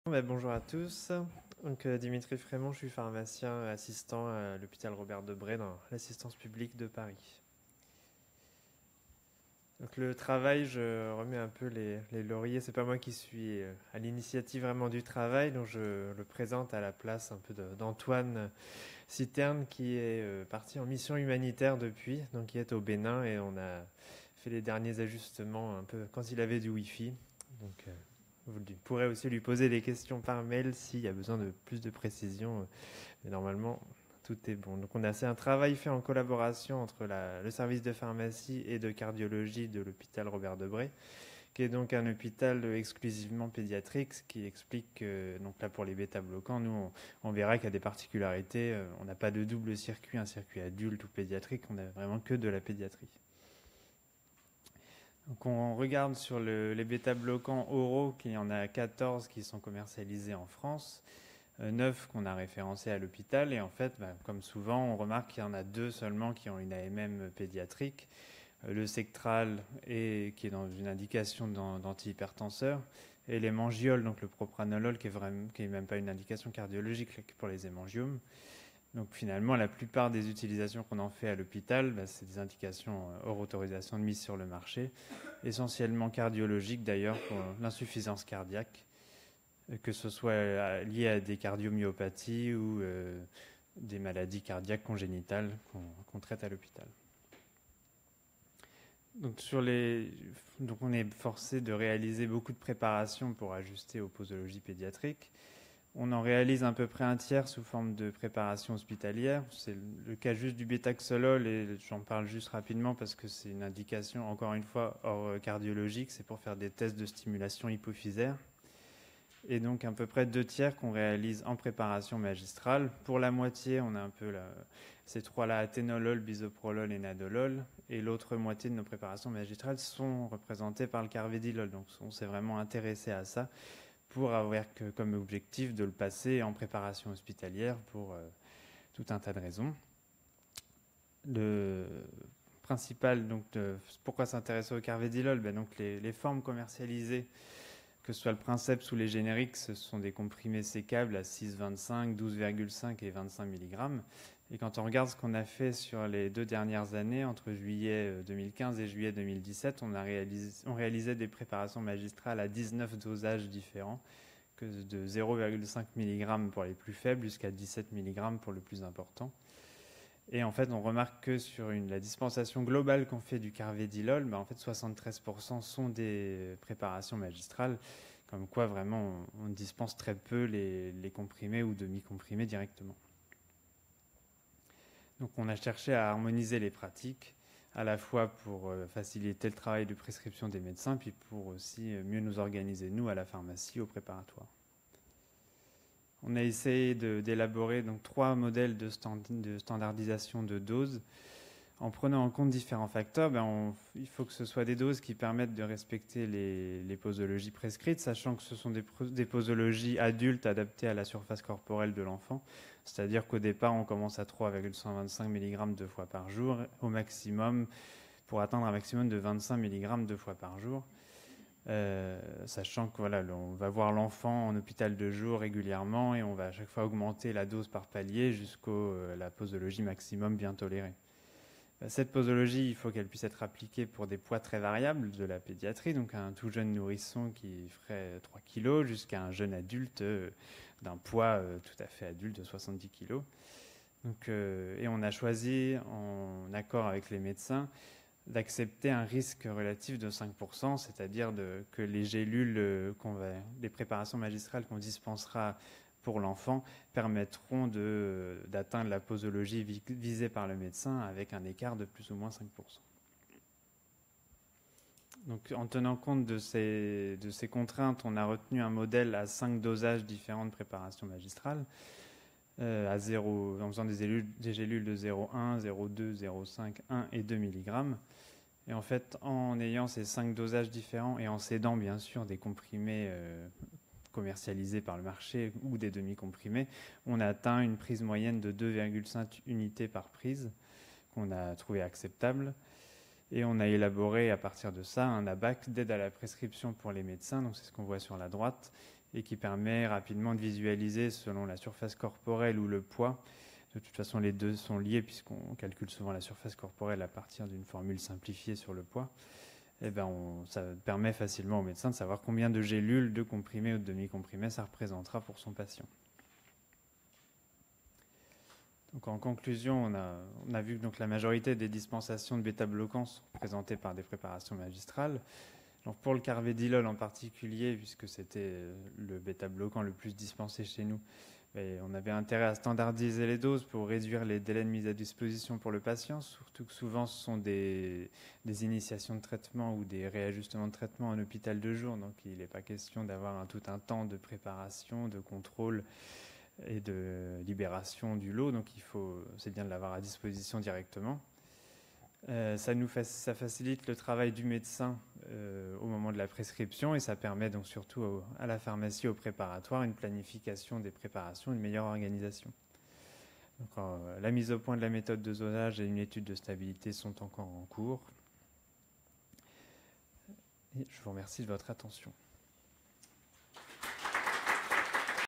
Bonjour à tous. Dimitri Frémont, je suis pharmacien assistant à l'hôpital Robert Debré dans l'assistance publique de Paris. Le travail, je remets un peu les lauriers. C'est pas moi qui suis à l'initiative vraiment du travail, donc je le présente à la place un peu d'Antoine Citerne qui est parti en mission humanitaire depuis, donc qui est au Bénin et on a fait les derniers ajustements un peu quand il avait du Wi-Fi. Donc vous pourrez aussi lui poser des questions par mail s'il y a besoin de plus de précision. Mais normalement, tout est bon. Donc c'est un travail fait en collaboration entre le service de pharmacie et de cardiologie de l'hôpital Robert Debré, qui est donc un hôpital exclusivement pédiatrique, ce qui explique que, donc là pour les bêta-bloquants, nous on verra qu'il y a des particularités. On n'a pas de double circuit, un circuit adulte ou pédiatrique, on n'a vraiment que de la pédiatrie. Donc on regarde sur les bêta-bloquants oraux, qu'il y en a 14 qui sont commercialisés en France, 9 qu'on a référencés à l'hôpital, et en fait, comme souvent, on remarque qu'il y en a 2 seulement qui ont une AMM pédiatrique, le Sectral, qui est dans une indication d'antihypertenseur, et l'hémangiol, donc le propranolol, qui est même pas une indication cardiologique pour les hémangiomes. Donc finalement, la plupart des utilisations qu'on en fait à l'hôpital, c'est des indications hors autorisation de mise sur le marché, essentiellement cardiologiques d'ailleurs pour l'insuffisance cardiaque, que ce soit lié à des cardiomyopathies ou des maladies cardiaques congénitales qu'on traite à l'hôpital. Donc on est forcé de réaliser beaucoup de préparations pour ajuster aux posologies pédiatriques. On en réalise à peu près un tiers sous forme de préparation hospitalière. C'est le cas juste du bétaxolol et j'en parle juste rapidement parce que c'est une indication, encore une fois, hors cardiologique. C'est pour faire des tests de stimulation hypophysaire. Et donc à peu près 2 tiers qu'on réalise en préparation magistrale. Pour la moitié, on a un peu ces trois-là, athénolol, bisoprolol et nadolol. Et l'autre moitié de nos préparations magistrales sont représentées par le carvedilol. Donc on s'est vraiment intéressé à ça pour avoir comme objectif de le passer en préparation hospitalière pour tout un tas de raisons. Le principal, donc, pourquoi s'intéresser au carvedilol, donc les formes commercialisées, que ce soit le princeps ou les génériques, ce sont des comprimés sécables à 6,25, 12,5 et 25 mg. Et quand on regarde ce qu'on a fait sur les 2 dernières années, entre juillet 2015 et juillet 2017, on réalisait des préparations magistrales à 19 dosages différents, que de 0,5 mg pour les plus faibles jusqu'à 17 mg pour le plus important. Et en fait, on remarque que sur la dispensation globale qu'on fait du carvedilol, en fait, 73% sont des préparations magistrales, comme quoi vraiment on dispense très peu les comprimés ou demi-comprimés directement. Donc on a cherché à harmoniser les pratiques, à la fois pour faciliter le travail de prescription des médecins, puis pour aussi mieux nous organiser, nous, à la pharmacie, au préparatoire. On a essayé d'élaborer donc 3 modèles de standardisation de doses. En prenant en compte différents facteurs, il faut que ce soit des doses qui permettent de respecter les posologies prescrites, sachant que ce sont des posologies adultes adaptées à la surface corporelle de l'enfant. C'est-à-dire qu'au départ, on commence à 3,125 mg 2 fois par jour, au maximum, pour atteindre un maximum de 25 mg 2 fois par jour. Sachant que on va voir l'enfant en hôpital de jour régulièrement et on va à chaque fois augmenter la dose par palier jusqu'à la posologie maximum bien tolérée. Cette posologie, il faut qu'elle puisse être appliquée pour des poids très variables de la pédiatrie, donc un tout jeune nourrisson qui ferait 3 kg jusqu'à un jeune adulte d'un poids tout à fait adulte de 70 kg. Et on a choisi, en accord avec les médecins, d'accepter un risque relatif de 5%, c'est-à-dire que les gélules, les préparations magistrales qu'on dispensera pour l'enfant permettront d'atteindre la posologie visée par le médecin avec un écart de plus ou moins 5%. Donc, en tenant compte de ces contraintes, on a retenu un modèle à 5 dosages différents de préparation magistrale, en faisant des gélules de 0,1, 0,2, 0,5, 1 et 2 mg. Et en fait, en ayant ces 5 dosages différents et en cédant bien sûr des comprimés commercialisés par le marché ou des demi-comprimés, on a atteint une prise moyenne de 2,5 unités par prise qu'on a trouvé acceptable. Et on a élaboré à partir de ça un ABAC d'aide à la prescription pour les médecins, donc c'est ce qu'on voit sur la droite, et qui permet rapidement de visualiser selon la surface corporelle ou le poids. De toute façon, les deux sont liés puisqu'on calcule souvent la surface corporelle à partir d'une formule simplifiée sur le poids. Et ben ça permet facilement au médecin de savoir combien de gélules, de comprimés ou de demi-comprimés ça représentera pour son patient. Donc en conclusion, on a vu que donc la majorité des dispensations de bêta-bloquants sont présentées par des préparations magistrales. Donc pour le carvedilol en particulier, puisque c'était le bêta-bloquant le plus dispensé chez nous, on avait intérêt à standardiser les doses pour réduire les délais de mise à disposition pour le patient, surtout que souvent ce sont des initiations de traitement ou des réajustements de traitement en hôpital de jour, donc il n'est pas question d'avoir tout un temps de préparation, de contrôle et de libération du lot, donc c'est bien de l'avoir à disposition directement. Ça facilite le travail du médecin au moment de la prescription et ça permet donc surtout à la pharmacie, au préparatoire, une planification des préparations, une meilleure organisation. Donc, la mise au point de la méthode de dosage et une étude de stabilité sont encore en cours. Et je vous remercie de votre attention.